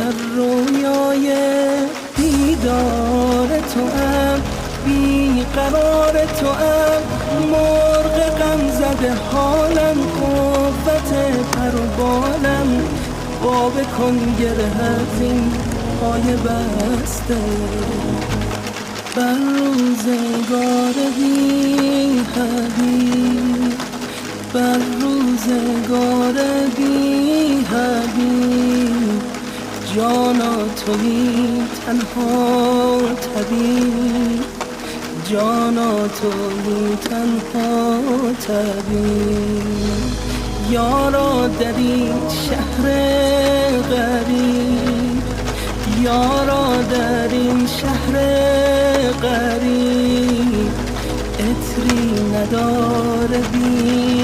در رویای دیدار توام، بی قرار توام، مرغ غم زده حالم، قوت پر و بالم، با بکن گره از این پای بسته. بر روزگار بی حبیب، بر روزگار بی حبیب، جانا تویی تنها طبیب، جانا تویی تنها طبیب. یارا در این شهر غریب، یارا در این شهر غریب، عطری نداره بی